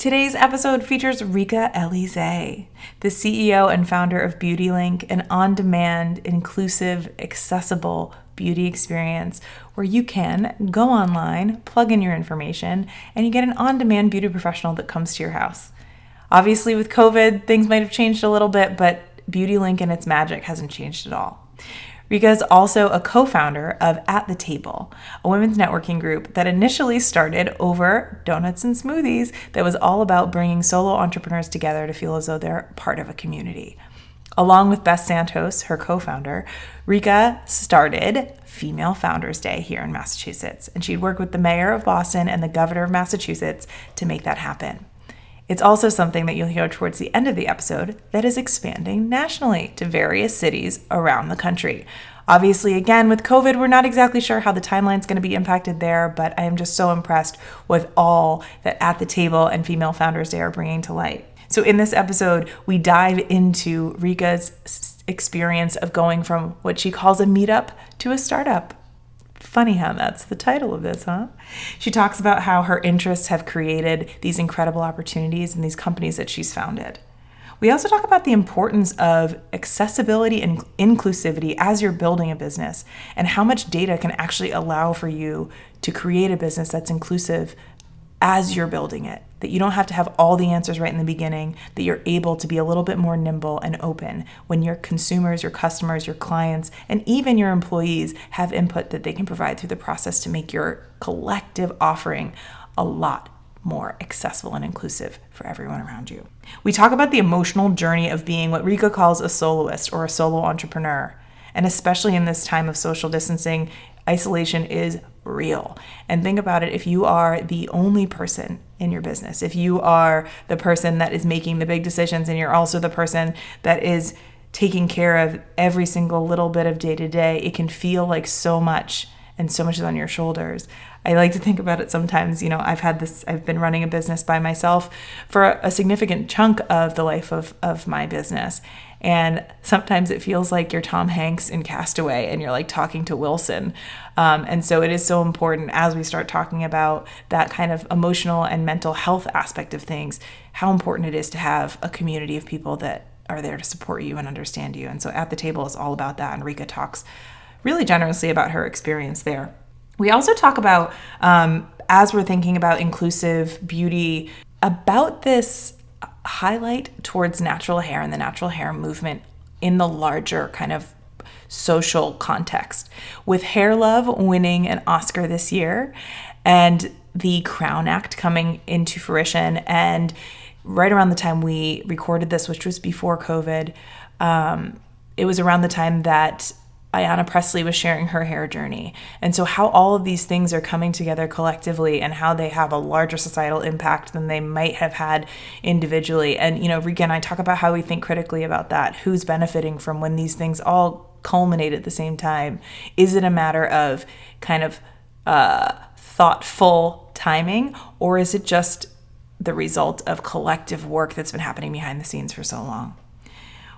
Today's episode features Rica Elysée, the CEO and founder of BeautyLynk, an on-demand, inclusive, accessible beauty experience where you can go online, plug in your information, and you get an on-demand beauty professional that comes to your house. Obviously, with COVID, things might have changed a little bit, but BeautyLynk and its magic hasn't changed at all. Rica is also a co-founder of At the Table, a women's networking group that initially started over donuts and smoothies that was all about bringing solo entrepreneurs together to feel as though they're part of a community. Along with Beth Santos, her co-founder, Rica started Female Founders Day here in Massachusetts, and she'd worked with the mayor of Boston and the governor of Massachusetts to make that happen. It's also something that you'll hear towards the end of the episode that is expanding nationally to various cities around the country. Obviously, again, with COVID, we're not exactly sure how the timeline's going to be impacted there, but I am just so impressed with all that At the Table and Female Founders Day are bringing to light. So in this episode, we dive into Rica's experience of going from what she calls a meetup to a startup. Funny how that's the title of this, huh? She talks about how her interests have created these incredible opportunities in these companies that she's founded. We also talk about the importance of accessibility and inclusivity as you're building a business and how much data can actually allow for you to create a business that's inclusive as you're building it, that you don't have to have all the answers right in the beginning, that you're able to be a little bit more nimble and open when your consumers, your customers, your clients, and even your employees have input that they can provide through the process to make your collective offering a lot more accessible and inclusive for everyone around you. We talk about the emotional journey of being what Rica calls a soloist or a solo entrepreneur. And especially in this time of social distancing, isolation is real. And think about it, if you are the only person in your business, if you are the person that is making the big decisions and you're also the person that is taking care of every single little bit of day to day, it can feel like so much and so much is on your shoulders. I like to think about it sometimes, I've been running a business by myself for a significant chunk of the life of my business. And sometimes it feels like you're Tom Hanks in Castaway and you're like talking to Wilson. And so it is so important as we start talking about that kind of emotional and mental health aspect of things, how important it is to have a community of people that are there to support you and understand you. And so At the Table is all about that. And Rica talks really generously about her experience there. We also talk about, as we're thinking about inclusive beauty, about this highlight towards natural hair and the natural hair movement in the larger kind of social context. With Hair Love winning an Oscar this year and the Crown Act coming into fruition, and right around the time we recorded this, which was before COVID, it was around the time that Ayanna Pressley was sharing her hair journey. And so how all of these things are coming together collectively and how they have a larger societal impact than they might have had individually. And, Rica and I talk about how we think critically about that. Who's benefiting from when these things all culminate at the same time? Is it a matter of kind of thoughtful timing, or is it just the result of collective work that's been happening behind the scenes for so long?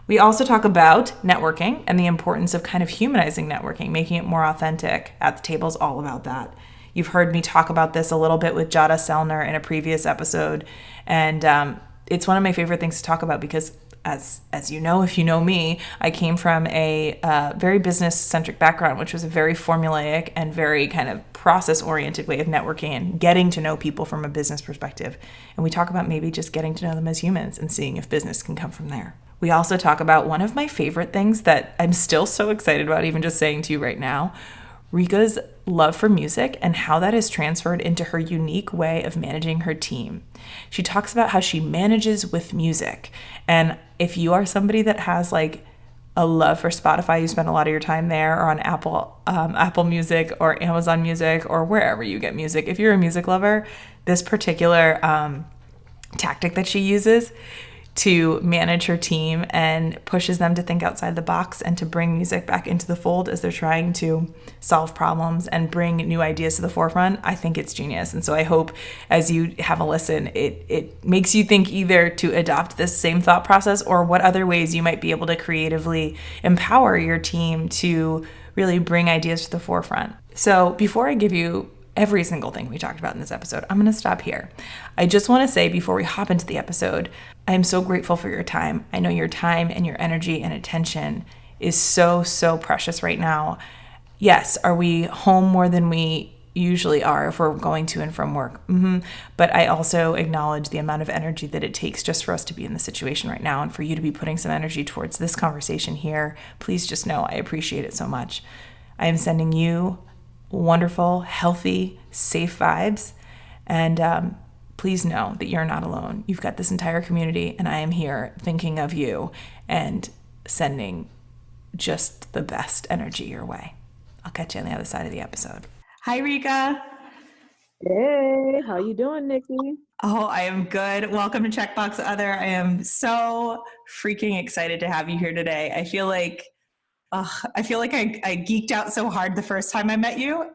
We also talk about networking and the importance of kind of humanizing networking, making it more authentic. At the Table is all about that. You've heard me talk about this a little bit with Jada Selner in a previous episode, and it's one of my favorite things to talk about because, as you know, if you know me, I came from a very business-centric background, which was a very formulaic and very kind of process-oriented way of networking and getting to know people from a business perspective. And we talk about maybe just getting to know them as humans and seeing if business can come from there. We also talk about one of my favorite things that I'm still so excited about, even just saying to you right now, Rica's love for music and how that is transferred into her unique way of managing her team. She talks about how she manages with music. And if you are somebody that has like a love for Spotify, you spend a lot of your time there, or on Apple Music or Amazon Music or wherever you get music. If you're a music lover, this particular tactic that she uses to manage her team and pushes them to think outside the box and to bring music back into the fold as they're trying to solve problems and bring new ideas to the forefront, I think it's genius. And so I hope as you have a listen, it makes you think either to adopt this same thought process or what other ways you might be able to creatively empower your team to really bring ideas to the forefront. So before I give you every single thing we talked about in this episode. I'm going to stop here. I just want to say before we hop into the episode, I am so grateful for your time. I know your time and your energy and attention is so, so precious right now. Yes, are we home more than we usually are if we're going to and from work? But I also acknowledge the amount of energy that it takes just for us to be in the situation right now, and for you to be putting some energy towards this conversation here. Please just know I appreciate it so much. I am sending you wonderful, healthy, safe vibes, and please know that you're not alone. You've got this entire community, and I am here thinking of you and sending just the best energy your way. I'll catch you on the other side of the episode. Hi, Rica. Hey, how you doing, Nikki? Oh, I am good. Welcome to Checkbox Other. I am so freaking excited to have you here today. I feel like I geeked out so hard the first time I met you.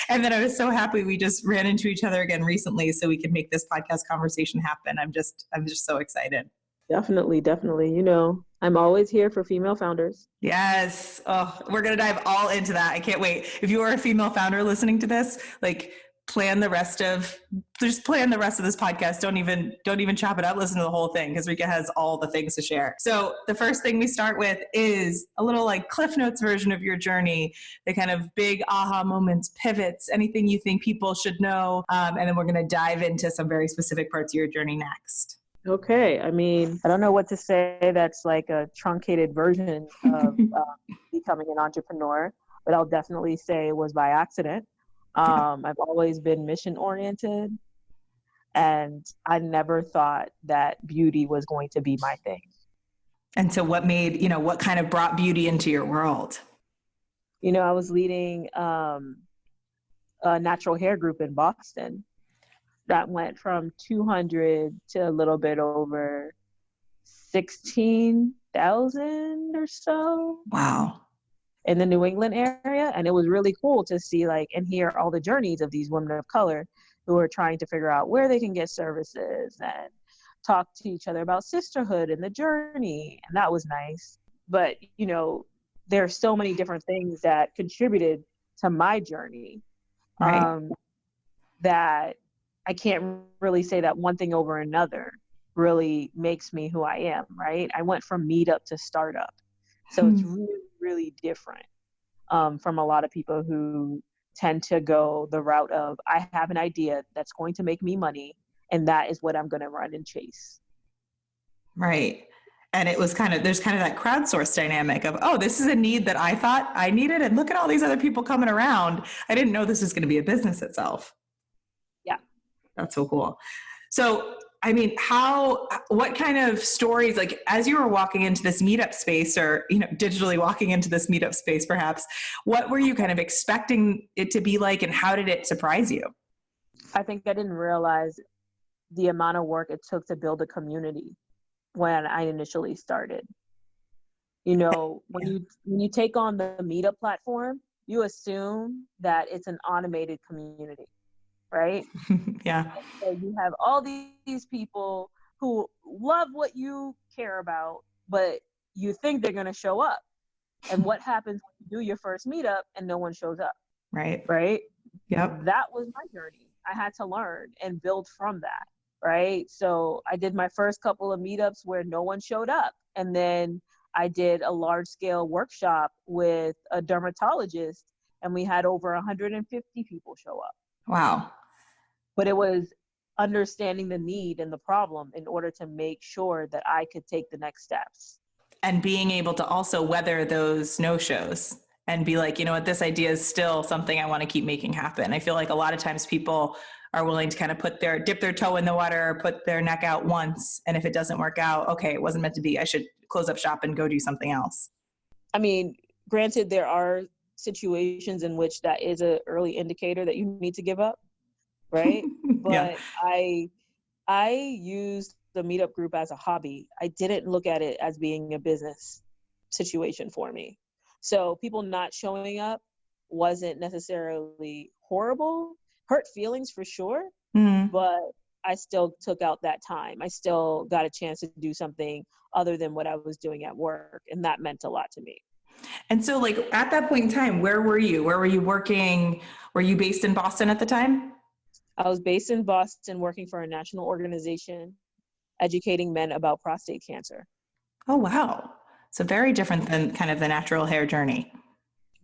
And then I was so happy we just ran into each other again recently so we could make this podcast conversation happen. I'm just so excited. Definitely. I'm always here for female founders. Yes. Oh, we're going to dive all into that. I can't wait. If you are a female founder listening to this, plan the rest of this podcast. Don't even chop it up. Listen to the whole thing, because Rica has all the things to share. So the first thing we start with is a little Cliff Notes version of your journey, the kind of big aha moments, pivots, anything you think people should know. And then we're going to dive into some very specific parts of your journey next. Okay. I don't know what to say that's like a truncated version of becoming an entrepreneur, but I'll definitely say it was by accident. I've always been mission oriented, and I never thought that beauty was going to be my thing. And so what kind of brought beauty into your world? I was leading a natural hair group in Boston that went from 200 to a little bit over 16,000 or so. Wow. In the New England area. And it was really cool to see and hear all the journeys of these women of color who are trying to figure out where they can get services and talk to each other about sisterhood and the journey. And that was nice. But, there are so many different things that contributed to my journey, right. That I can't really say that one thing over another really makes me who I am, right? I went from meetup to startup. So it's really, really different from a lot of people who tend to go the route of, I have an idea that's going to make me money, and that is what I'm going to run and chase. Right. And it was there's that crowdsource dynamic of, oh, this is a need that I thought I needed, and look at all these other people coming around. I didn't know this was going to be a business itself. Yeah. That's so cool. So, what kind of stories, as you were walking into this meetup space, or, digitally walking into this meetup space, perhaps, what were you kind of expecting it to be like, and how did it surprise you? I think I didn't realize the amount of work it took to build a community when I initially started. When you take on the meetup platform, you assume that it's an automated community, right? Yeah. So you have all these people who love what you care about, but you think they're going to show up. And what happens when you do your first meetup and no one shows up? Right. Right? Yep. That was my journey. I had to learn and build from that. Right? So I did my first couple of meetups where no one showed up. And then I did a large scale workshop with a dermatologist, and we had over 150 people show up. Wow. But it was understanding the need and the problem in order to make sure that I could take the next steps. And being able to also weather those no-shows and be like, this idea is still something I want to keep making happen. I feel like a lot of times people are willing to kind of dip their toe in the water, put their neck out once. And if it doesn't work out, okay, it wasn't meant to be. I should close up shop and go do something else. Granted, there are situations in which that is an early indicator that you need to give up. Right? But yeah. I used the meetup group as a hobby. I didn't look at it as being a business situation for me. So people not showing up wasn't necessarily horrible, hurt feelings for sure, but I still took out that time. I still got a chance to do something other than what I was doing at work, and that meant a lot to me. And so like at that point in time, where were you? Where were you working? Were you based in Boston at the time? I was based in Boston working for a national organization educating men about prostate cancer. Oh, wow. So very different than kind of the natural hair journey.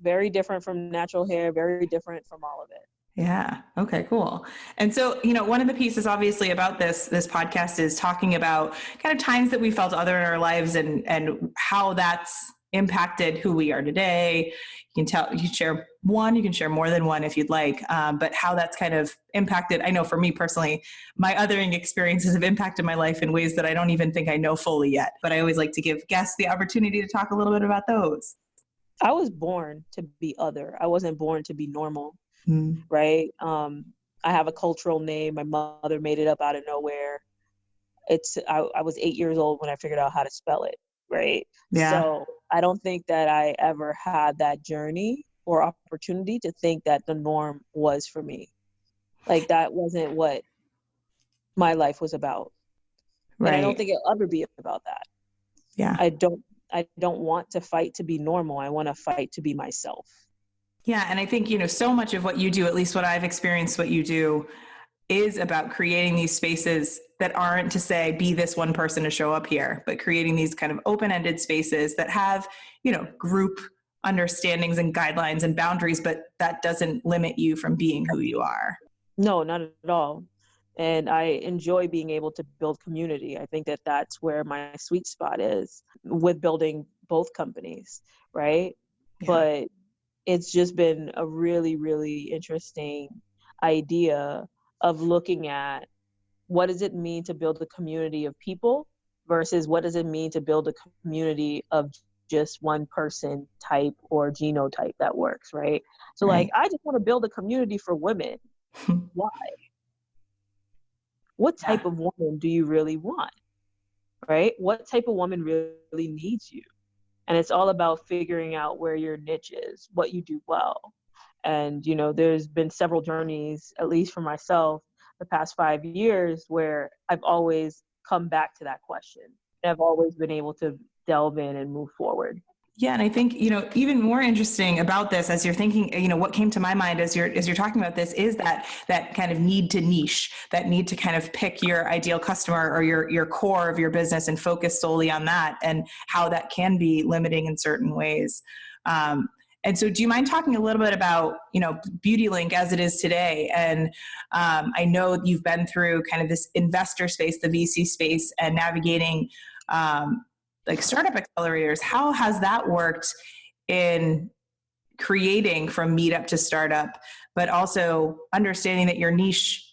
Very different from natural hair, very different from all of it. Yeah. Okay, cool. And so, one of the pieces obviously about this podcast is talking about kind of times that we felt other in our lives and how that's impacted who we are today. You can share one, you can share more than one if you'd like, but how that's kind of impacted. I know for me personally, my othering experiences have impacted my life in ways that I don't even think I know fully yet. But I always like to give guests the opportunity to talk a little bit about those. I was born to be other. I wasn't born to be normal. Mm. Right? I have a cultural name. My mother made it up out of nowhere. I was 8 years old when I figured out how to spell it, right? Yeah. So I don't think that I ever had that journey or opportunity to think that the norm was for me. Like that wasn't what my life was about. Right. And I don't think it'll ever be about that. Yeah. I don't want to fight to be normal. I want to fight to be myself. Yeah. And I think, so much of what you do, at least what I've experienced, what you do is about creating these spaces that aren't to say, be this one person to show up here, but creating these kind of open-ended spaces that have, group understandings and guidelines and boundaries, but that doesn't limit you from being who you are. No, not at all. And I enjoy being able to build community. I think that that's where my sweet spot is with building both companies, right? Yeah. But it's just been a really, really interesting idea of looking at what does it mean to build a community of people versus what does it mean to build a community of just one person type or genotype that works, right? So Right. like, I just want to build a community for women. Why? What type of woman do you really want, right? What type of woman really needs you? And it's all about figuring out where your niche is, what you do well. And, there's been several journeys, at least for myself, the past 5 years where I've always come back to that question. And I've always been able to delve in and move forward. Yeah. And I think, even more interesting about this as you're thinking, what came to my mind as you're talking about this is that kind of need to niche, that need to kind of pick your ideal customer or your core of your business and focus solely on that and how that can be limiting in certain ways. And so do you mind talking a little bit about, BeautyLynk as it is today? And I know you've been through kind of this investor space, the VC space, and navigating like startup accelerators. How has that worked in creating from meetup to startup, but also understanding that your niche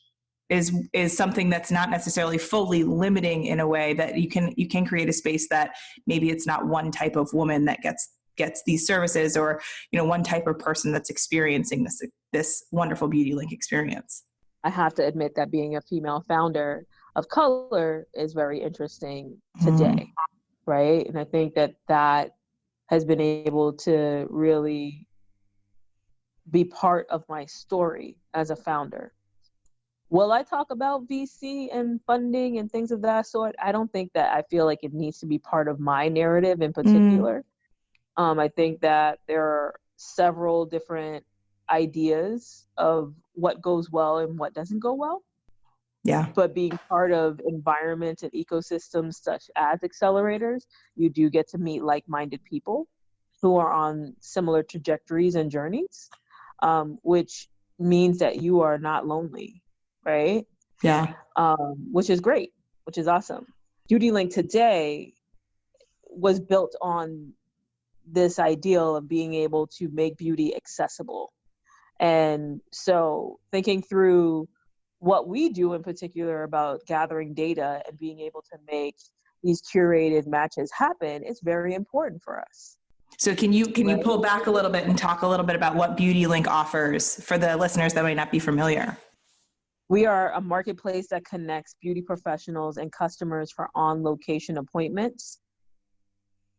is something that's not necessarily fully limiting in a way that you can create a space that maybe it's not one type of woman that gets these services or, one type of person that's experiencing this wonderful BeautyLynk experience. I have to admit that being a female founder of color is very interesting today. Right. And I think that has been able to really be part of my story as a founder. Will I talk about VC and funding and things of that sort? I don't think that I feel like it needs to be part of my narrative in particular. I think that there are several different ideas of what goes well and what doesn't go well. Yeah. But being part of environments and ecosystems such as accelerators, you do get to meet like-minded people who are on similar trajectories and journeys, which means that you are not lonely, right? Yeah. Which is great, which is awesome. BeautyLynk today was built on this ideal of being able to make beauty accessible. And so thinking through what we do in particular about gathering data and being able to make these curated matches happen is very important for us. So can you pull back a little bit and talk a little bit about what BeautyLynk offers for the listeners that might not be familiar? We are a marketplace that connects beauty professionals and customers for on-location appointments,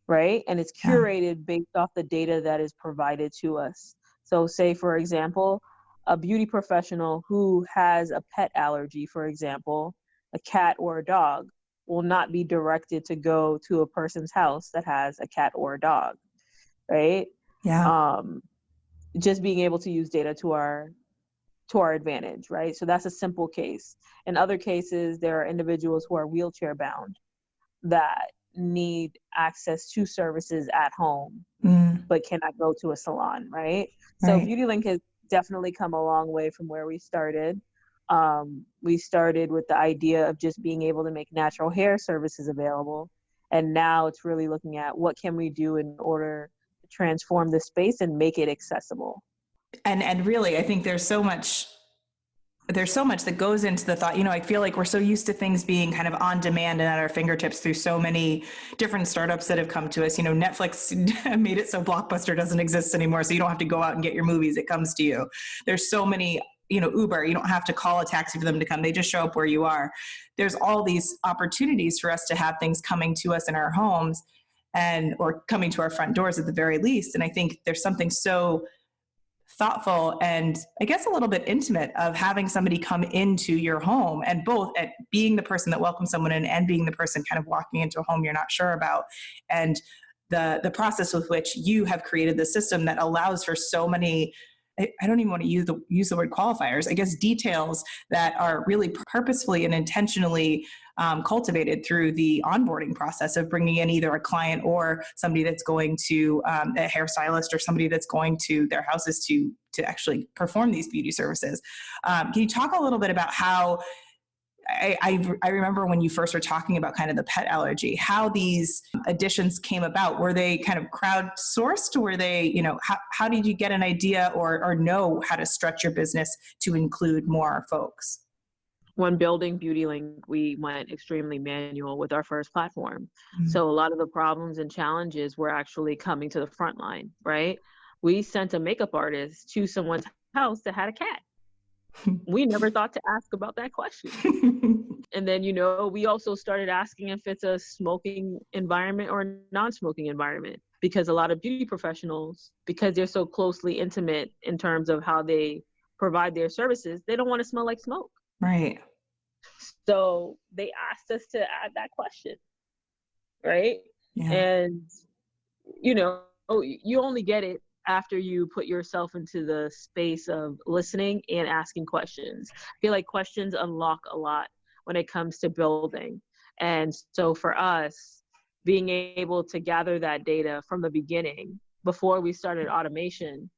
right? And it's curated based off the data that is provided to us. So say, for example, a beauty professional who has a pet allergy, for example, a cat or a dog, will not be directed to go to a person's house that has a cat or a dog. right? Yeah. Um, just being able to use data to our advantage, right? So that's a simple case. In other cases, there are individuals who are wheelchair bound that need access to services at home, but cannot go to a salon, right? So Right. BeautyLynk has definitely come a long way from where we started. We started with the idea of just being able to make natural hair services available. And now it's really looking at what can we do in order to transform the space and make it accessible. And really, I think there's so much that goes into the thought. I feel like we're so used to things being kind of on demand and at our fingertips through so many different startups that have come to us. Netflix made it so Blockbuster doesn't exist anymore, so you don't have to go out and get your movies. It comes to you. There's so many, Uber, you don't have to call a taxi for them to come. They just show up where you are. There's all these opportunities for us to have things coming to us in our homes or coming to our front doors at the very least. And I think there's something so thoughtful and I guess a little bit intimate of having somebody come into your home, and both at being the person that welcomes someone in and being the person kind of walking into a home you're not sure about, and the process with which you have created the system that allows for so many, I don't even want to use the word qualifiers, I guess details that are really purposefully and intentionally cultivated through the onboarding process of bringing in either a client or somebody that's going to a hairstylist or somebody that's going to their houses to actually perform these beauty services. Can you talk a little bit about how I remember when you first were talking about kind of the pet allergy, how these additions came about? Were they kind of crowdsourced? Were they, how did you get an idea or know how to stretch your business to include more folks? When building BeautyLynk, we went extremely manual with our first platform. So a lot of the problems and challenges were actually coming to the front line, right? We sent a makeup artist to someone's house that had a cat. We never thought to ask about that question. And then, we also started asking if it's a smoking environment or a non-smoking environment, because a lot of beauty professionals, because they're so closely intimate in terms of how they provide their services, they don't want to smell like smoke. Right. So they asked us to add that question, right? Yeah. And, you only get it after you put yourself into the space of listening and asking questions. I feel like questions unlock a lot when it comes to building. And so for us, being able to gather that data from the beginning before we started automation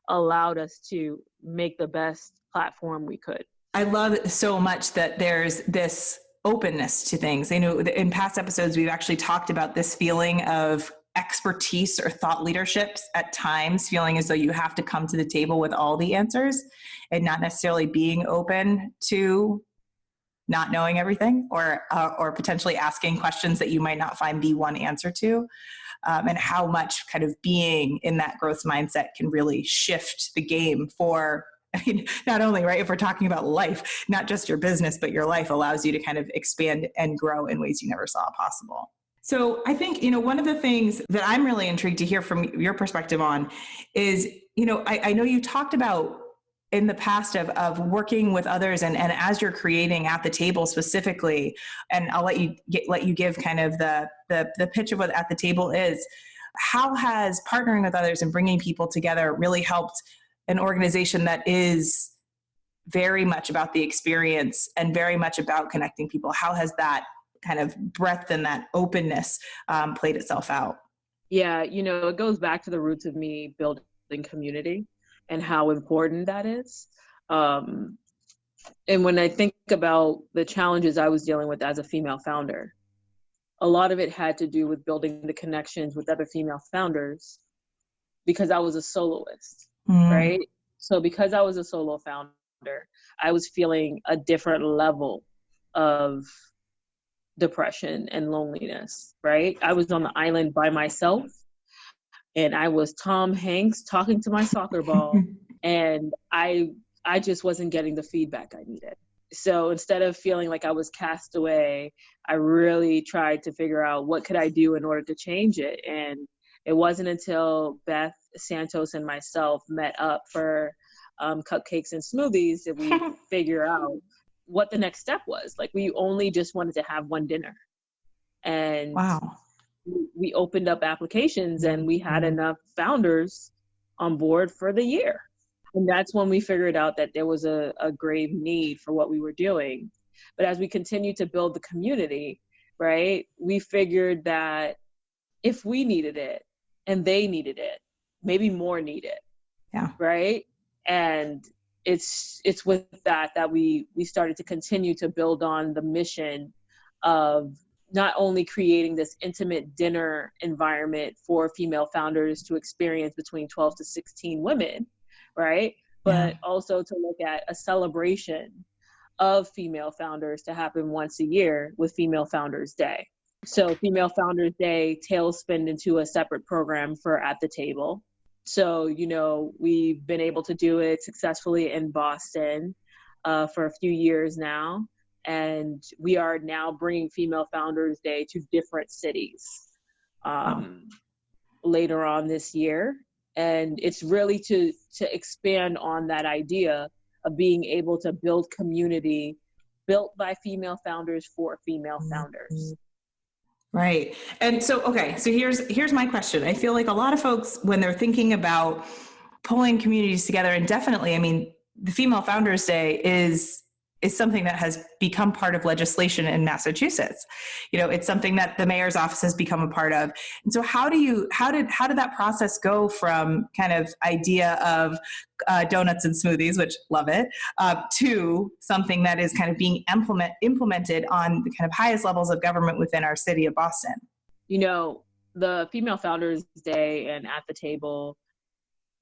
allowed us to make the best platform we could. I love it so much that there's this openness to things. I know in past episodes, we've actually talked about this feeling of expertise or thought leadership at times, feeling as though you have to come to the table with all the answers and not necessarily being open to not knowing everything or potentially asking questions that you might not find the one answer to. And how much kind of being in that growth mindset can really shift the game for, not only, right, if we're talking about life, not just your business, but your life allows you to kind of expand and grow in ways you never saw possible. So I think, one of the things that I'm really intrigued to hear from your perspective on is, I know you talked about in the past of working with others and as you're creating at the table specifically, and I'll let you give kind of the pitch of what at the table is. How has partnering with others and bringing people together really helped an organization that is very much about the experience and very much about connecting people? How has that kind of breadth and that openness played itself out? Yeah, it goes back to the roots of me building community and how important that is. And when I think about the challenges I was dealing with as a female founder, a lot of it had to do with building the connections with other female founders because I was a soloist, right? So because I was a solo founder, I was feeling a different level of depression and loneliness, right? I was on the island by myself and I was Tom Hanks talking to my soccer ball and I just wasn't getting the feedback I needed. So instead of feeling like I was cast away, I really tried to figure out what could I do in order to change it. And it wasn't until Beth Santos and myself met up for cupcakes and smoothies that we figure out what the next step was. Like we only just wanted to have one dinner. And wow. we opened up applications and we had enough founders on board for the year. And that's when we figured out that there was a grave need for what we were doing. But as we continued to build the community, right, we figured that if we needed it and they needed it, maybe more need it. Yeah. Right. And it's with that we started to continue to build on the mission of not only creating this intimate dinner environment for female founders to experience between 12 to 16 women, right? But also to look at a celebration of female founders to happen once a year with Female Founders Day. So Female Founders Day tailspinned into a separate program for At the Table. So, we've been able to do it successfully in Boston for a few years now. And we are now bringing Female Founders Day to different cities later on this year. And it's really to expand on that idea of being able to build community built by female founders for female founders. Right. And so, okay, so here's my question. I feel like a lot of folks, when they're thinking about pulling communities together, and definitely, I mean, the Female Founders Day is something that has become part of legislation in Massachusetts. It's something that the mayor's office has become a part of. And so how did that process go from kind of idea of donuts and smoothies, which love it, to something that is kind of being implemented on the kind of highest levels of government within our city of Boston? The Female Founders Day and At the Table,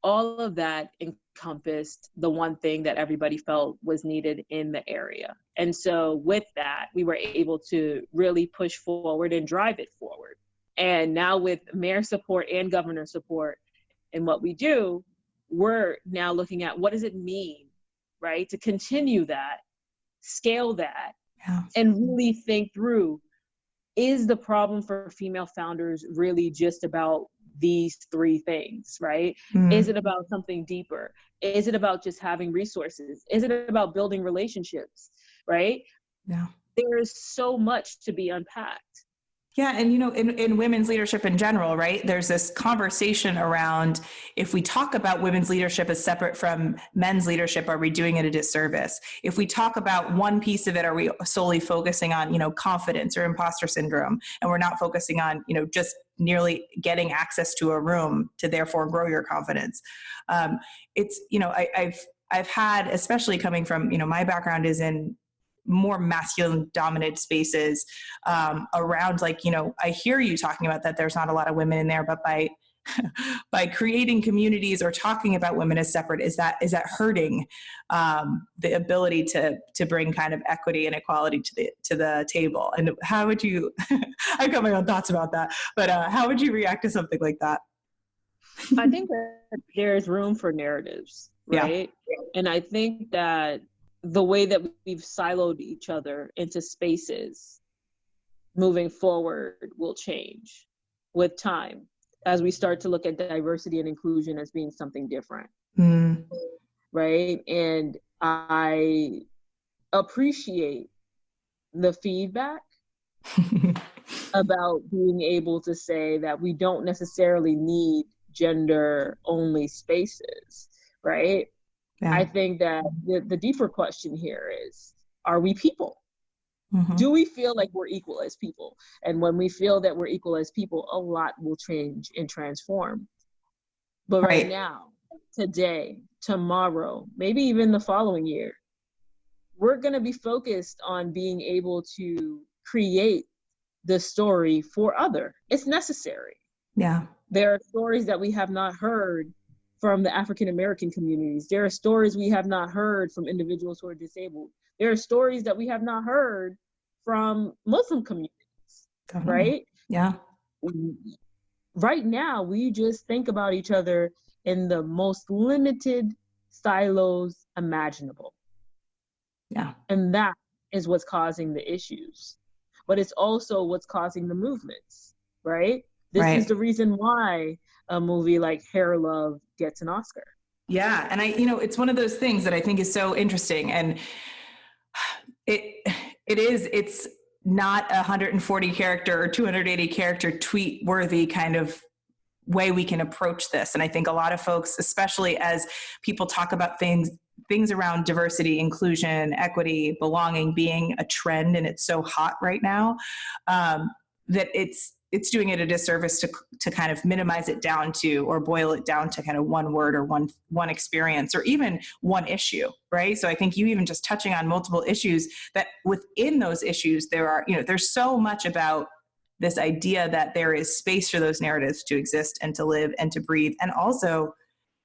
all of that encompassed the one thing that everybody felt was needed in the area. And so with that, we were able to really push forward and drive it forward. And now with mayor support and governor support in what we do, we're now looking at what does it mean, right? To continue that, scale that, and really think through, is the problem for female founders really just about these three things, right? Is it about something deeper? Is it about just having resources? Is it about building relationships, right? Yeah. There's so much to be unpacked. Yeah. And, in women's leadership in general, right, there's this conversation around, if we talk about women's leadership as separate from men's leadership, are we doing it a disservice? If we talk about one piece of it, are we solely focusing on, confidence or imposter syndrome? And we're not focusing on, just nearly getting access to a room to therefore grow your confidence. It's, I've had, especially coming from, my background is in more masculine dominated spaces, around, like, I hear you talking about that there's not a lot of women in there, but by creating communities or talking about women as separate, is that hurting the ability to bring kind of equity and equality to the table? And how would you I've got my own thoughts about that, but how would you react to something like that? I think that there's room for narratives, right? Yeah. And I think that the way that we've siloed each other into spaces moving forward will change with time as we start to look at diversity and inclusion as being something different. Right? And I appreciate the feedback about being able to say that we don't necessarily need gender only spaces, right? Yeah. I think that the deeper question here is, are we people? Do we feel like we're equal as people? And when we feel that we're equal as people, a lot will change and transform. But right now, today, tomorrow, maybe even the following year, we're going to be focused on being able to create the story for other. It's necessary. Yeah. There are stories that we have not heard from the African American communities. There are stories we have not heard from individuals who are disabled. There are stories that we have not heard from Muslim communities, right? Yeah. Right now, we just think about each other in the most limited silos imaginable. Yeah. And that is what's causing the issues. But it's also what's causing the movements, right? This is the reason why a movie like Hair Love gets an Oscar. Yeah. And it's one of those things that I think is so interesting. And it's not a 140 character or 280 character tweet worthy kind of way we can approach this. And I think a lot of folks, especially as people talk about things around diversity, inclusion, equity, belonging being a trend, and it's so hot right now, that it's doing it a disservice to kind of minimize it down to, or boil it down to kind of one word or one experience or even one issue, right? So I think you even just touching on multiple issues, that within those issues there are, there's so much about this idea that there is space for those narratives to exist and to live and to breathe, and also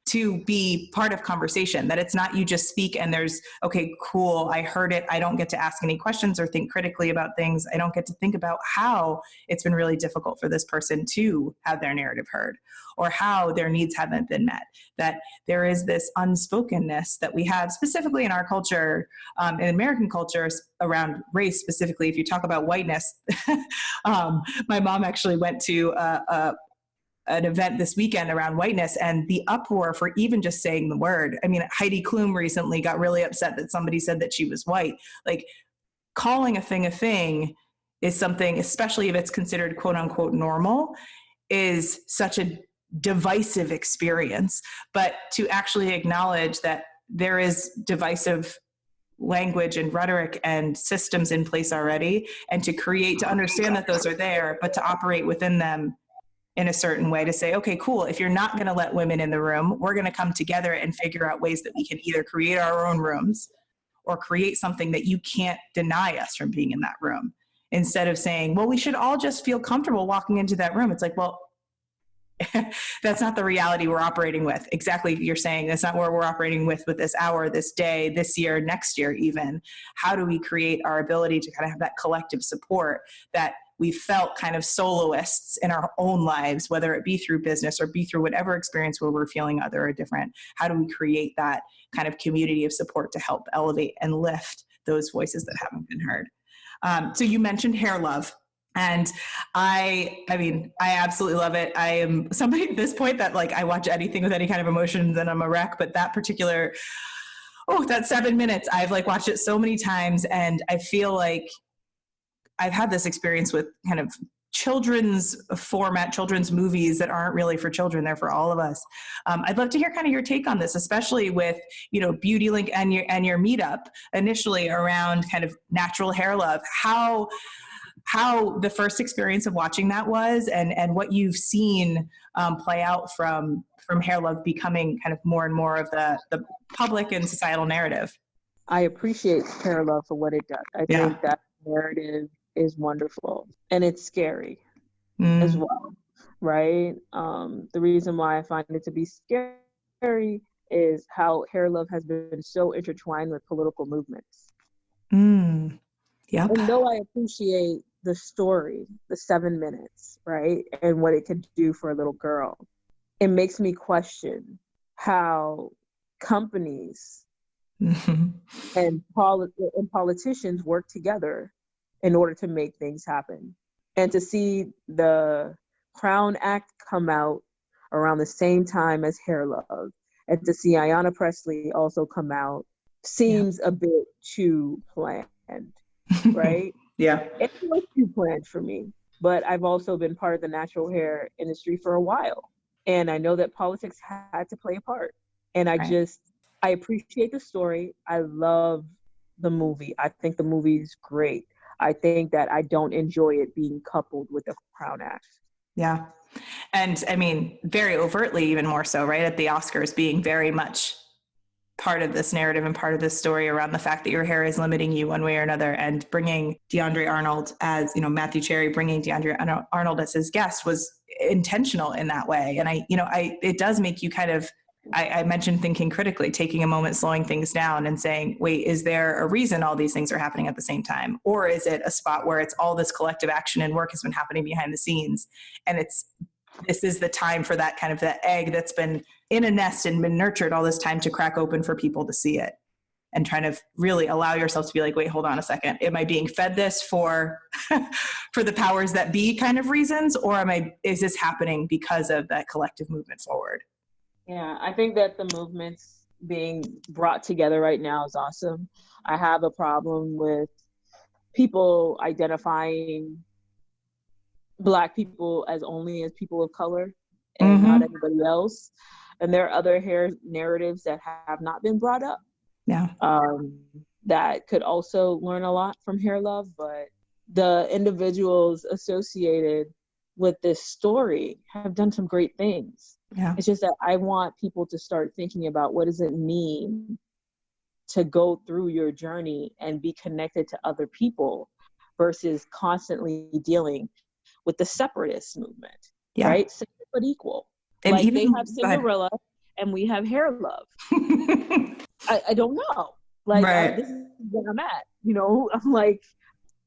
to be part of conversation, that it's not you just speak and there's, okay, cool, I heard it. I don't get to ask any questions or think critically about things. I don't get to think about how it's been really difficult for this person to have their narrative heard, or how their needs haven't been met. That there is this unspokenness that we have specifically in our culture, in American cultures around race specifically. If you talk about whiteness, my mom actually went to an event this weekend around whiteness, and the uproar for even just saying the word. I mean, Heidi Klum recently got really upset that somebody said that she was white. Like, calling a thing is something, especially if it's considered quote unquote normal, is such a divisive experience. But to actually acknowledge that there is divisive language and rhetoric and systems in place already, and to understand that those are there, but to operate within them in a certain way, to say, okay, cool, if you're not going to let women in the room, we're going to come together and figure out ways that we can either create our own rooms or create something that you can't deny us from being in that room. Instead of saying, well, we should all just feel comfortable walking into that room. It's like, well, that's not the reality we're operating with. Exactly. You're saying that's not where we're operating with this hour, this day, this year, next year, even. How do we create our ability to kind of have that collective support that we felt kind of soloists in our own lives, whether it be through business or be through whatever experience where we're feeling other or different? How do we create that kind of community of support to help elevate and lift those voices that haven't been heard? So you mentioned hair love. And I mean, I absolutely love it. I am somebody at this point that, like, I watch anything with any kind of emotions and I'm a wreck, but that 7 minutes, I've like watched it so many times, and I feel like I've had this experience with kind of children's movies that aren't really for children, they're for all of us. I'd love to hear kind of your take on this, especially with, BeautyLynk and your meetup initially around kind of natural hair love, how the first experience of watching that was, and what you've seen play out from hair love becoming kind of more and more of the public and societal narrative. I appreciate hair love for what it does. I think that narrative is wonderful, and it's scary as well, right? The reason why I find it to be scary is how hair love has been so intertwined with political movements. Yep. And though I appreciate the story, the 7 minutes, right, and what it could do for a little girl, it makes me question how companies and politicians work together in order to make things happen. And to see the Crown Act come out around the same time as hair love, and to see Ayanna Pressley also come out, seems a bit too planned, right? Yeah. It was too planned for me, but I've also been part of the natural hair industry for a while. And I know that politics had to play a part. And I appreciate the story. I love the movie. I think the movie's great. I think that I don't enjoy it being coupled with the Crown Act. Yeah. And I mean, very overtly, even more so, right? At the Oscars being very much part of this narrative and part of this story around the fact that your hair is limiting you one way or another, and bringing DeAndre Arnold as, Matthew Cherry bringing DeAndre Arnold as his guest was intentional in that way. And it does make you kind of, I mentioned thinking critically, taking a moment, slowing things down and saying, wait, is there a reason all these things are happening at the same time? Or is it a spot where it's all this collective action and work has been happening behind the scenes, and this is the time for that kind of that egg that's been in a nest and been nurtured all this time to crack open for people to see it, and trying to really allow yourself to be like, wait, hold on a second. Am I being fed this for the powers that be kind of reasons? Or is this happening because of that collective movement forward? Yeah, I think that the movements being brought together right now is awesome. I have a problem with people identifying Black people as only as people of color and not anybody else. And there are other hair narratives that have not been brought up. Yeah. That could also learn a lot from Hair Love, but the individuals associated with this story have done some great things. Yeah. It's just that I want people to start thinking about what does it mean to go through your journey and be connected to other people versus constantly dealing with the separatist movement, right? Separate but equal. And like even, they have Cinderella and we have Hair Love. I don't know. Like, this is where I'm at. You know, I'm like,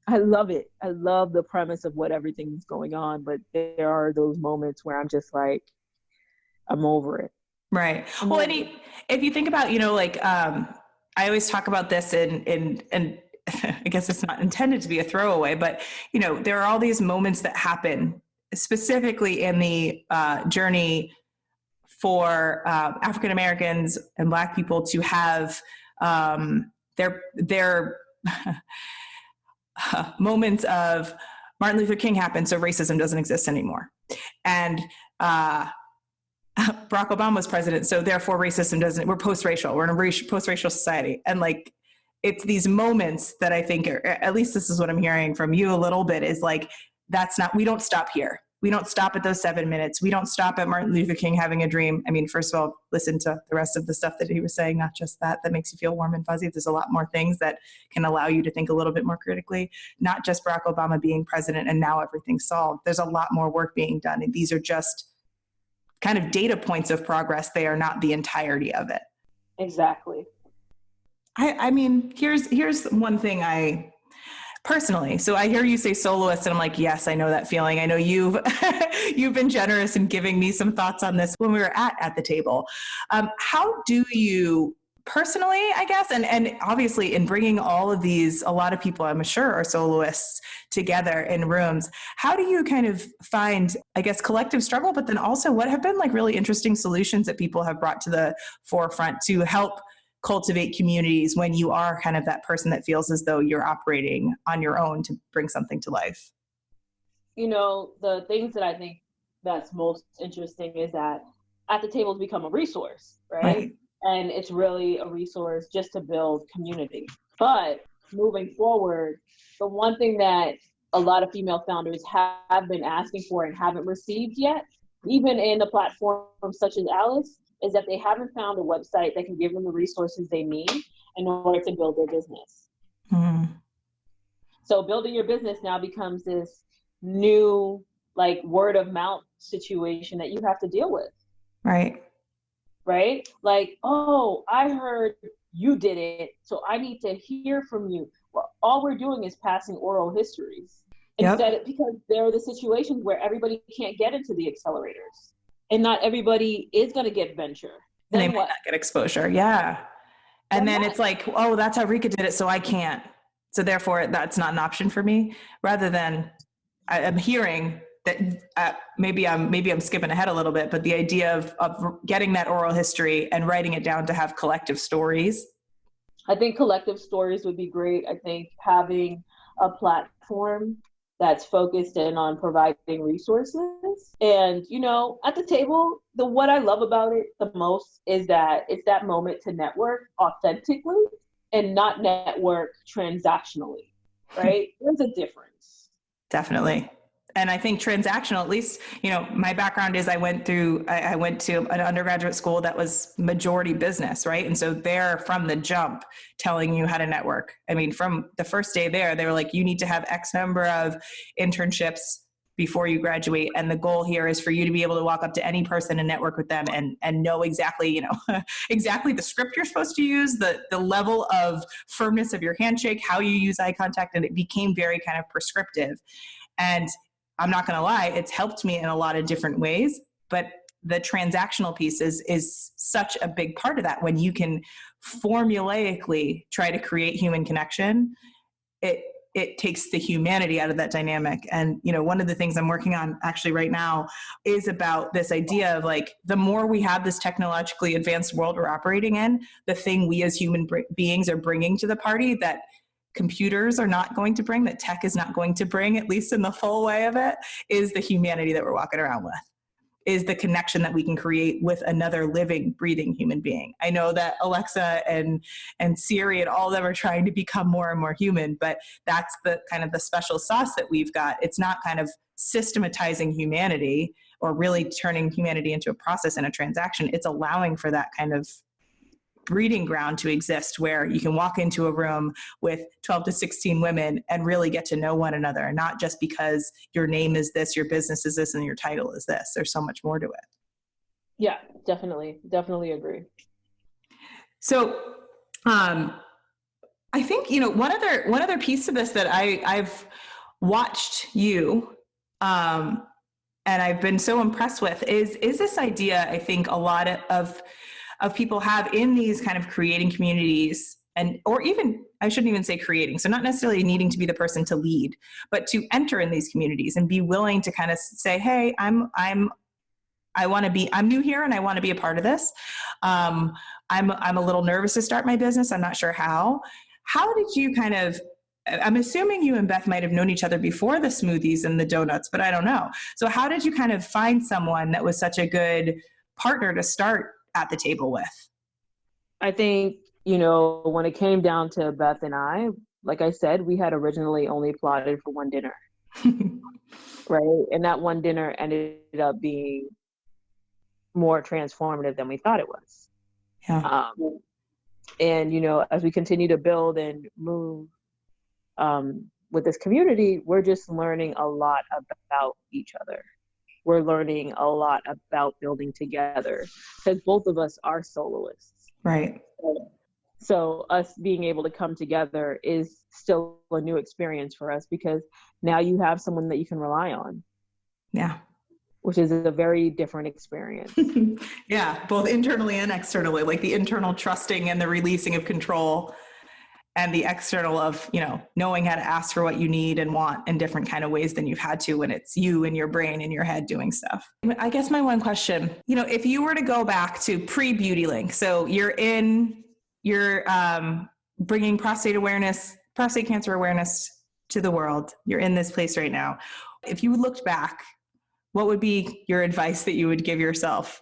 I love it. I love the premise of what everything's going on, but there are those moments where I'm just like, I'm over it. Right. Well, if you think about, you know, like, I always talk about this and I guess it's not intended to be a throwaway, but, you know, there are all these moments that happen specifically in the journey for African Americans and Black people to have their moments of Martin Luther King happened, so racism doesn't exist anymore. And Barack Obama was president, so therefore racism doesn't, we're post-racial, we're in a post-racial society. And like, it's these moments that I think, or at least this is what I'm hearing from you a little bit, is like, that's not, we don't stop here. We don't stop at those 7 minutes. We don't stop at Martin Luther King having a dream. I mean, first of all, listen to the rest of the stuff that he was saying, not just that makes you feel warm and fuzzy. There's a lot more things that can allow you to think a little bit more critically, not just Barack Obama being president and now everything's solved. There's a lot more work being done. And these are just kind of data points of progress. They are not the entirety of it. Exactly. I mean, here's one thing I personally, so I hear you say soloist and I'm like, yes, I know that feeling. I know you've been generous in giving me some thoughts on this when we were at the table. How do you personally, I guess, and obviously in bringing all of these, a lot of people I'm sure are soloists together in rooms, how do you kind of find, I guess, collective struggle, but then also what have been like really interesting solutions that people have brought to the forefront to help cultivate communities when you are kind of that person that feels as though you're operating on your own to bring something to life? You know, the things that I think that's most interesting is that at the tables become a resource, right? And it's really a resource just to build community. But moving forward, the one thing that a lot of female founders have been asking for and haven't received yet, even in a platform such as Alice, is that they haven't found a website that can give them the resources they need in order to build their business. So building your business now becomes this new, like, word of mouth situation that you have to deal with. Right? Like, oh, I heard you did it, so I need to hear from you. Well, all we're doing is passing oral histories. Instead, because there are the situations where everybody can't get into the accelerators. And not everybody is going to get venture. And they might not get exposure. Yeah. And then it's like, oh, that's how Rica did it, so I can't. So therefore, that's not an option for me. Rather than, I'm hearing that maybe I'm skipping ahead a little bit, but the idea of getting that oral history and writing it down to have collective stories. I think collective stories would be great. I think having a platform that's focused in on providing resources. And, you know, at the table, what I love about it the most is that it's that moment to network authentically and not network transactionally, right? There's a difference. Definitely. And I think transactional, at least, you know, my background is I went to an undergraduate school that was majority business, right? And so they're from the jump telling you how to network. I mean, from the first day there, they were like, you need to have X number of internships before you graduate. And the goal here is for you to be able to walk up to any person and network with them and know exactly, you know, exactly the script you're supposed to use, the level of firmness of your handshake, how you use eye contact. And it became very kind of prescriptive. And I'm not going to lie, it's helped me in a lot of different ways, but the transactional piece is such a big part of that. When you can formulaically try to create human connection, it takes the humanity out of that dynamic. And, you know, one of the things I'm working on actually right now is about this idea of like, the more we have this technologically advanced world we're operating in, the thing we as human beings are bringing to the party that computers are not going to bring, that tech is not going to bring, at least in the full way of it, is the humanity that we're walking around with, is the connection that we can create with another living, breathing human being. I know that Alexa and Siri and all of them are trying to become more and more human, but that's the kind of the special sauce that we've got. It's not kind of systematizing humanity or really turning humanity into a process and a transaction. It's allowing for that kind of breeding ground to exist where you can walk into a room with 12 to 16 women and really get to know one another, not just because your name is this, your business is this, and your title is this. There's so much more to it. Yeah, definitely agree. So I think, one other piece of this that I've watched you and I've been so impressed with is this idea. I think a lot of people have in these kind of creating communities, or even, I shouldn't even say creating, so not necessarily needing to be the person to lead, but to enter in these communities and be willing to kind of say, hey, I'm new here and I want to be a part of this. I'm a little nervous to start my business. I'm not sure how. How did you I'm assuming you and Beth might have known each other before the smoothies and the donuts, but I don't know. So how did you kind of find someone that was such a good partner to start at the table with? I think, when it came down to Beth and I, like I said, we had originally only plotted for one dinner, right? And that one dinner ended up being more transformative than we thought it was. Yeah. And, as we continue to build and move with this community, we're just learning a lot about each other. We're learning a lot about building together because both of us are soloists. Right. So us being able to come together is still a new experience for us because now you have someone that you can rely on. Yeah. Which is a very different experience. Yeah, both internally and externally, like the internal trusting and the releasing of control, and the external of, knowing how to ask for what you need and want in different kind of ways than you've had to when it's you and your brain in your head doing stuff. I guess my one question, if you were to go back to pre-BeautyLynk, so you're bringing prostate cancer awareness to the world. You're in this place right now. If you looked back, what would be your advice that you would give yourself?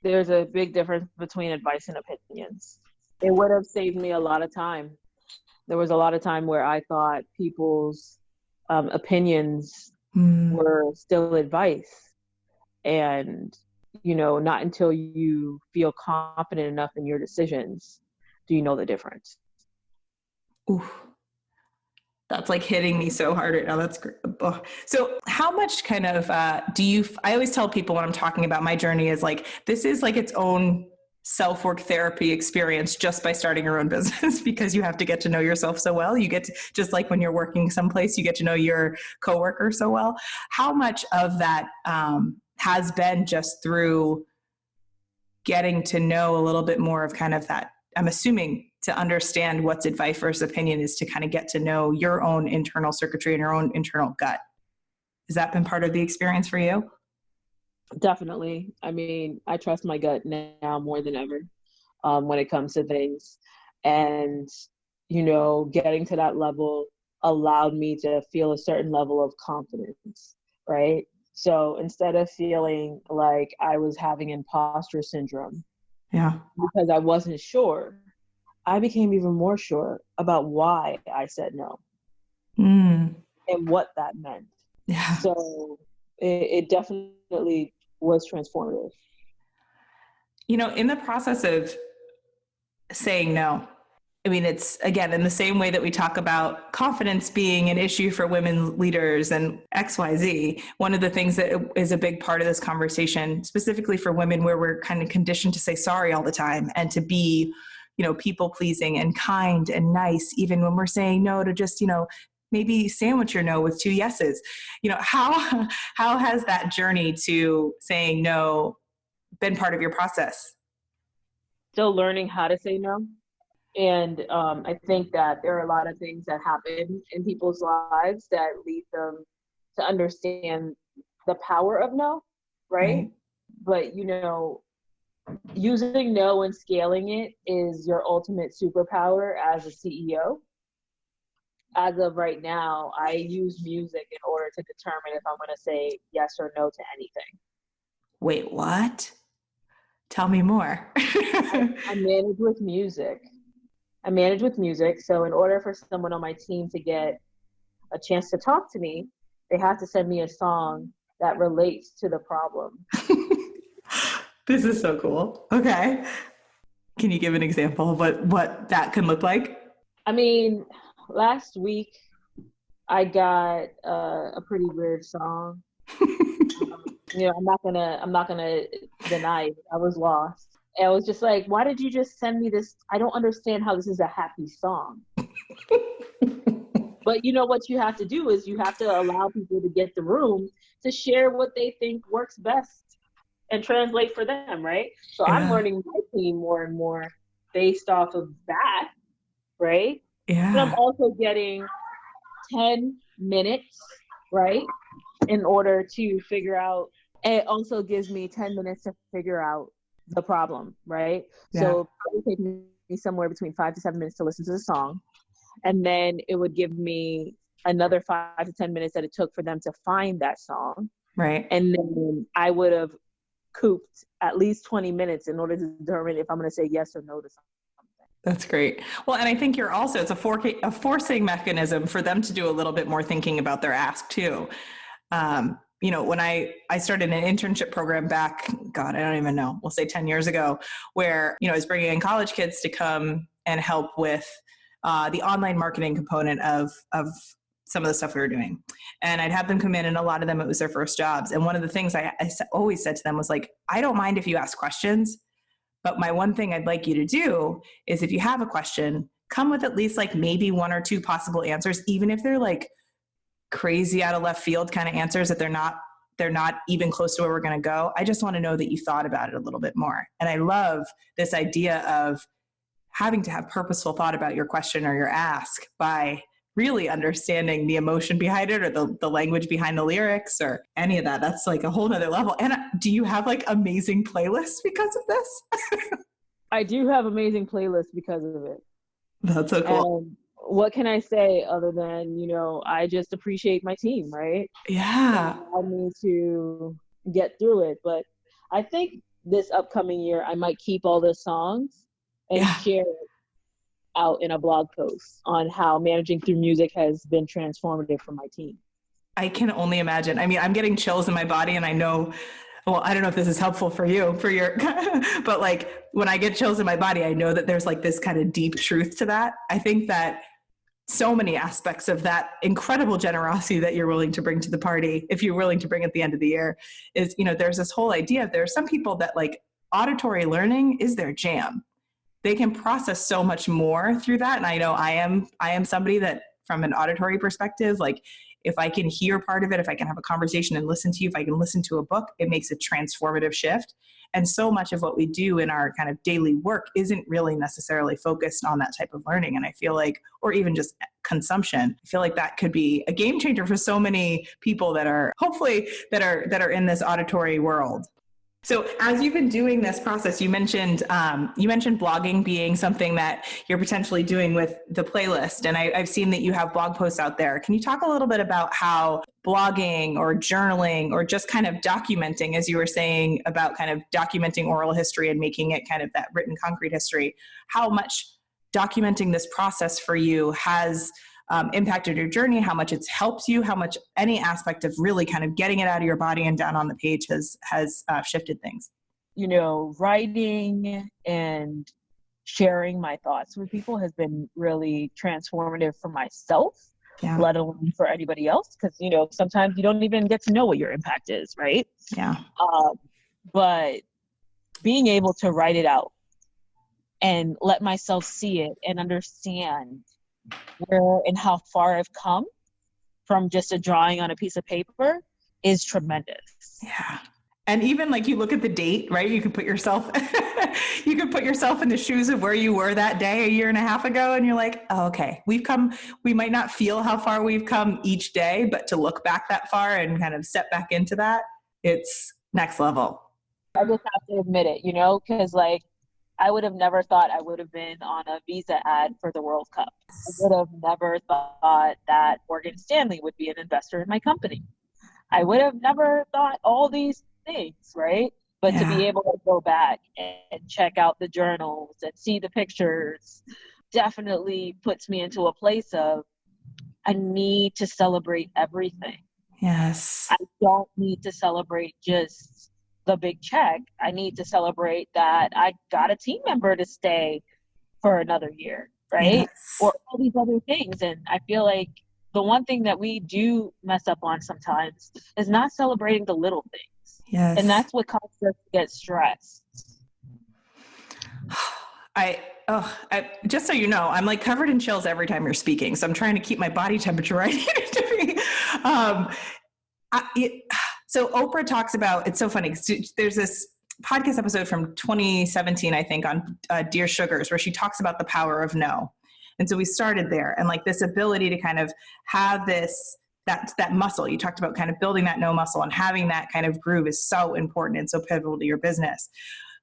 There's a big difference between advice and opinions. It would have saved me a lot of time. There was a lot of time where I thought people's opinions were still advice. And, not until you feel confident enough in your decisions do you know the difference. Oof. That's like hitting me so hard right now. That's great. So how much kind of I always tell people when I'm talking about my journey is like, this is like its own self-work therapy experience just by starting your own business because you have to get to know yourself so well. You get to, just like when you're working someplace, you get to know your coworker so well. How much of that has been just through getting to know a little bit more of kind of that, I'm assuming, to understand what's advice versus opinion is to kind of get to know your own internal circuitry and your own internal gut. Has that been part of the experience for you? Definitely. I mean, I trust my gut now more than ever when it comes to things. And, getting to that level allowed me to feel a certain level of confidence, right? So instead of feeling like I was having imposter syndrome, because I wasn't sure, I became even more sure about why I said no and what that meant. Yeah. So it definitely was transformative. In the process of saying no, I mean, it's, again, in the same way that we talk about confidence being an issue for women leaders and XYZ, one of the things that is a big part of this conversation, specifically for women where we're kind of conditioned to say sorry all the time and to be, people pleasing and kind and nice, even when we're saying no, to just, maybe sandwich your no with 2 yeses. How has that journey to saying no been part of your process? Still learning how to say no. And I think that there are a lot of things that happen in people's lives that lead them to understand the power of no, right? But, using no and scaling it is your ultimate superpower as a CEO. as of right now, I use music in order to determine if I'm going to say yes or no to anything. Wait, what? Tell me more. I manage with music. I manage with music. So in order for someone on my team to get a chance to talk to me, they have to send me a song that relates to the problem. This is so cool. Okay. Can you give an example of what that can look like? I mean, last week I got a pretty weird song. I'm not gonna deny it. I was lost. And I was just like, why did you just send me this? I don't understand how this is a happy song. But you know what you have to do is you have to allow people to get the room to share what they think works best and translate for them, right? So I'm Yeah. learning my team more and more based off of that, right? But I'm Yeah. also getting 10 minutes, right? In order to figure out, it also gives me 10 minutes to figure out the problem, right? Yeah. So it would take me somewhere between 5 to 7 minutes to listen to the song. And then it would give me another 5 to 10 minutes that it took for them to find that song. Right. And then I would have cooped at least 20 minutes in order to determine if I'm going to say yes or no to something. That's great. Well, and I think you're also, it's a forcing mechanism for them to do a little bit more thinking about their ask too. When I started an internship program back, God, I don't even know, we'll say 10 years ago, where, I was bringing in college kids to come and help with the online marketing component of some of the stuff we were doing. And I'd have them come in, and a lot of them, it was their first jobs. And one of the things I always said to them was like, I don't mind if you ask questions, but my one thing I'd like you to do is if you have a question, come with at least like maybe one or two possible answers, even if they're like crazy out of left field kind of answers that they're not even close to where we're going to go. I just want to know that you thought about it a little bit more. And I love this idea of having to have purposeful thought about your question or your ask by really understanding the emotion behind it, or the language behind the lyrics, or any of that. That's like a whole nother level. And do you have like amazing playlists because of this? I do have amazing playlists because of it. That's so cool. And what can I say other than, I just appreciate my team, right? Yeah. I need to get through it. But I think this upcoming year, I might keep all the songs and share it out in a blog post on how managing through music has been transformative for my team. I can only imagine. I mean, I'm getting chills in my body, and I know, well, I don't know if this is helpful for you, but like when I get chills in my body, I know that there's like this kind of deep truth to that. I think that so many aspects of that incredible generosity that you're willing to bring to the party, if you're willing to bring at the end of the year, is, there's this whole idea of, there are some people that like auditory learning is their jam. They can process so much more through that. And I know I am somebody that, from an auditory perspective, like if I can hear part of it, if I can have a conversation and listen to you, if I can listen to a book, it makes a transformative shift. And so much of what we do in our kind of daily work isn't really necessarily focused on that type of learning. And I feel like, or even just consumption, I feel like that could be a game changer for so many people that are hopefully that are in this auditory world. So as you've been doing this process, you mentioned blogging being something that you're potentially doing with the playlist. And I've seen that you have blog posts out there. Can you talk a little bit about how blogging or journaling, or just kind of documenting, as you were saying about kind of documenting oral history and making it kind of that written concrete history, how much documenting this process for you has impacted your journey, how much it's helped you, how much any aspect of really kind of getting it out of your body and down on the page has shifted things? Writing and sharing my thoughts with people has been really transformative for myself, let alone for anybody else. Because, sometimes you don't even get to know what your impact is, right? Yeah. But being able to write it out and let myself see it and understand where and how far I've come from just a drawing on a piece of paper is tremendous. Yeah. And even like you look at the date, right? You can put yourself in the shoes of where you were that day a year and a half ago. And you're like, oh, okay, we might not feel how far we've come each day, but to look back that far and kind of step back into that, it's next level. I just have to admit it, because like I would have never thought I would have been on a Visa ad for the World Cup. I would have never thought that Morgan Stanley would be an investor in my company. I would have never thought all these things, right? But to be Yeah. able to go back and check out the journals and see the pictures definitely puts me into a place of I need to celebrate everything. Yes. I don't need to celebrate just the big check. I need to celebrate that I got a team member to stay for another year, right? Yes. Or all these other things. And I feel like the one thing that we do mess up on sometimes is not celebrating the little things. And Yes. that's what causes us to get stressed. Just so you know, I'm like covered in chills every time you're speaking. So I'm trying to keep my body temperature right. um, so Oprah talks about, it's so funny. There's this podcast episode from 2017, I think, on Dear Sugars, where she talks about the power of no. And so we started there, and like this ability to kind of have that muscle. You talked about kind of building that no muscle, and having that kind of groove is so important and so pivotal to your business.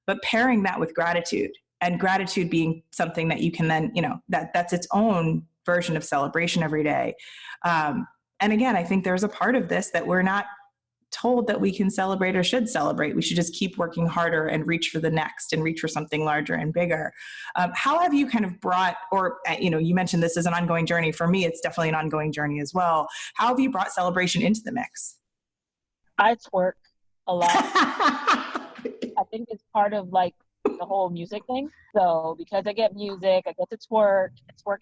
But pairing that with gratitude, and gratitude being something that you can then, that's its own version of celebration every day. And again, I think there's a part of this that we're not told that we can celebrate or should celebrate. We should just keep working harder and reach for the next and reach for something larger and bigger. How have you kind of brought, or, you mentioned this is an ongoing journey. For me, it's definitely an ongoing journey as well. How have you brought celebration into the mix? I twerk a lot. I think it's part of like the whole music thing. So because I get music, I get to twerk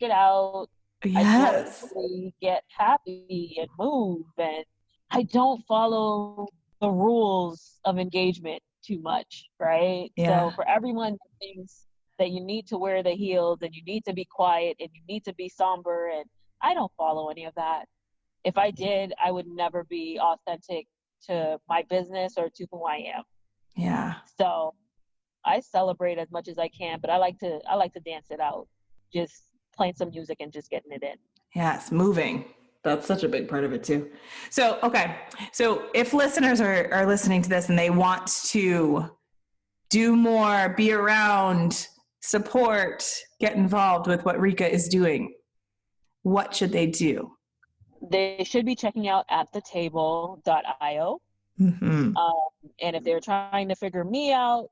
it out. Yes. I joyfully get happy and move, and I don't follow the rules of engagement too much, right? Yeah. So for everyone who thinks that you need to wear the heels and you need to be quiet and you need to be somber, and I don't follow any of that. If I did, I would never be authentic to my business or to who I am. Yeah. So I celebrate as much as I can, but I like to dance it out. Just playing some music and just getting it in. Yes, moving. That's such a big part of it too. So, okay. So if listeners are listening to this and they want to do more, be around, support, get involved with what Rica is doing, what should they do? They should be checking out atthetable.io. Mm-hmm. And if they're trying to figure me out,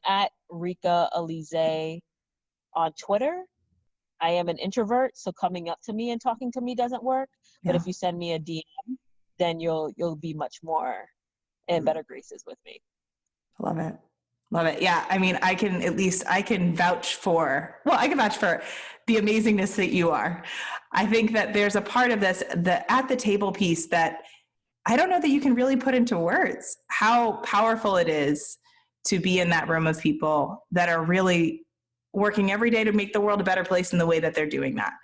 at Rica Elysée on Twitter. I am an introvert, so coming up to me and talking to me doesn't work. But Yeah. if you send me a DM, then you'll be much more in better graces with me. Love it. Love it. Yeah. I mean, I can vouch for the amazingness that you are. I think that there's a part of this, the at the table piece, that I don't know that you can really put into words how powerful it is to be in that room of people that are really working every day to make the world a better place in the way that they're doing that.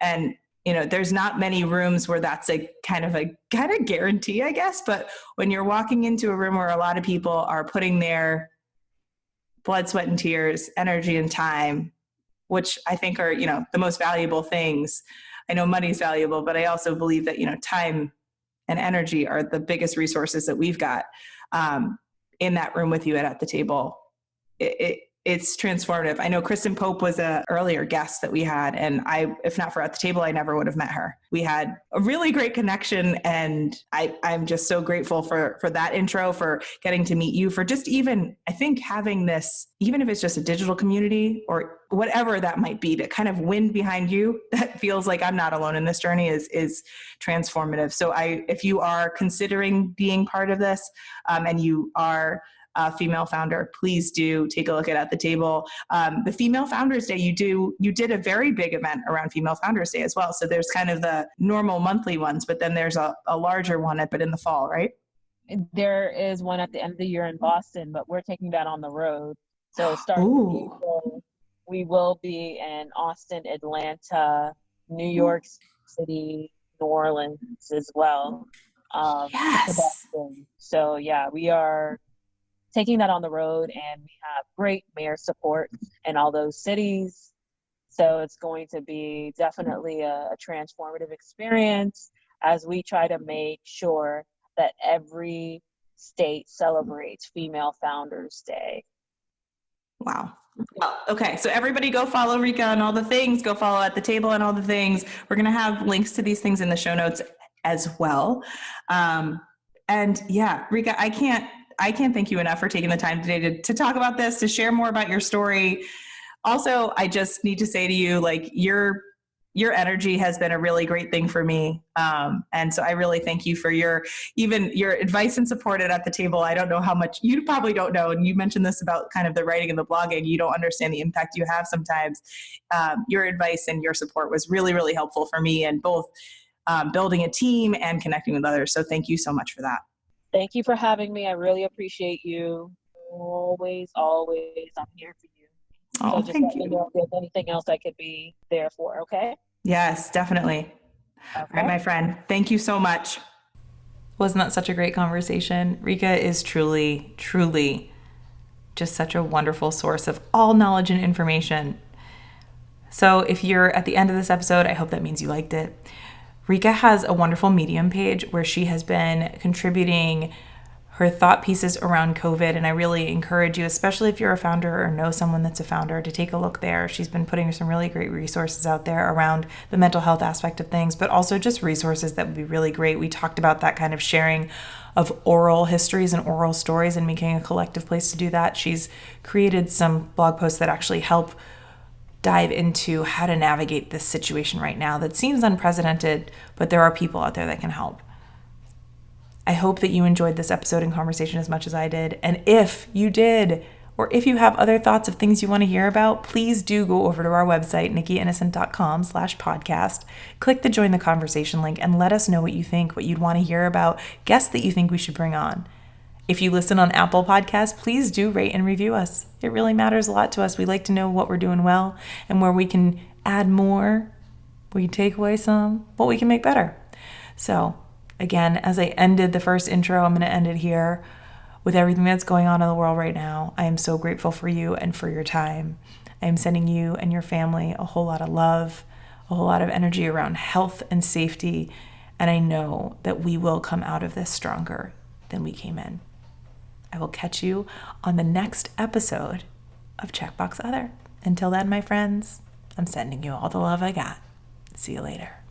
And, there's not many rooms where that's a kind of guarantee, I guess. But when you're walking into a room where a lot of people are putting their blood, sweat, and tears, energy, and time, which I think are, the most valuable things. I know money's valuable, but I also believe that, time and energy are the biggest resources that we've got, in that room with you at the table. It's transformative. I know Kristen Pope was an earlier guest that we had, and if not for At the Table, I never would have met her. We had a really great connection, and I'm just so grateful for that intro, for getting to meet you, for just even, I think, having this, even if it's just a digital community or whatever that might be, that kind of wind behind you that feels like I'm not alone in this journey is transformative. So if you are considering being part of this, and you are a female founder, please do take a look at the Table. The Female Founders Day, you did a very big event around Female Founders Day as well. So there's kind of the normal monthly ones, but then there's a larger one, but in the fall, right? There is one at the end of the year in Boston, but we're taking that on the road. So starting April, we will be in Austin, Atlanta, New York City, New Orleans as well. Yes. So yeah, we are taking that on the road, and we have great mayor support in all those cities. So it's going to be definitely a transformative experience as we try to make sure that every state celebrates Female Founders Day. Wow. Well, okay, so everybody go follow Rica on all the things, go follow At the Table on all the things. We're going to have links to these things in the show notes as well. And yeah, Rica, I can't thank you enough for taking the time today to talk about this, to share more about your story. Also, I just need to say to you, like, your energy has been a really great thing for me. And so I really thank you for even your advice and support at the table. I don't know how much, you probably don't know. And you mentioned this about kind of the writing and the blogging. You don't understand the impact you have sometimes. Your advice and your support was really, really helpful for me in both building a team and connecting with others. So thank you so much for that. Thank you for having me. I really appreciate you. Always, always, I'm here for you. Oh, So just let me know if there's anything else I could be there for, okay? Yes, definitely. Okay. All right, my friend. Thank you so much. Wasn't that such a great conversation? Rica is truly, truly just such a wonderful source of all knowledge and information. So if you're at the end of this episode, I hope that means you liked it. Rica has a wonderful Medium page where she has been contributing her thought pieces around COVID. And I really encourage you, especially if you're a founder or know someone that's a founder, to take a look there. She's been putting some really great resources out there around the mental health aspect of things, but also just resources that would be really great. We talked about that kind of sharing of oral histories and oral stories and making a collective place to do that. She's created some blog posts that actually help dive into how to navigate this situation right now that seems unprecedented, but there are people out there that can help. I hope that you enjoyed this episode and conversation as much as I did. And if you did, or if you have other thoughts of things you want to hear about, please do go over to our website, nikkyinnocent.com/podcast. Click the Join the Conversation link and let us know what you think, what you'd want to hear about, guests that you think we should bring on. If you listen on Apple Podcasts, please do rate and review us. It really matters a lot to us. We like to know what we're doing well and where we can add more, where we take away some, what we can make better. So, again, as I ended the first intro, I'm going to end it here with everything that's going on in the world right now. I am so grateful for you and for your time. I am sending you and your family a whole lot of love, a whole lot of energy around health and safety. And I know that we will come out of this stronger than we came in. I will catch you on the next episode of Checkbox Other. Until then, my friends, I'm sending you all the love I got. See you later.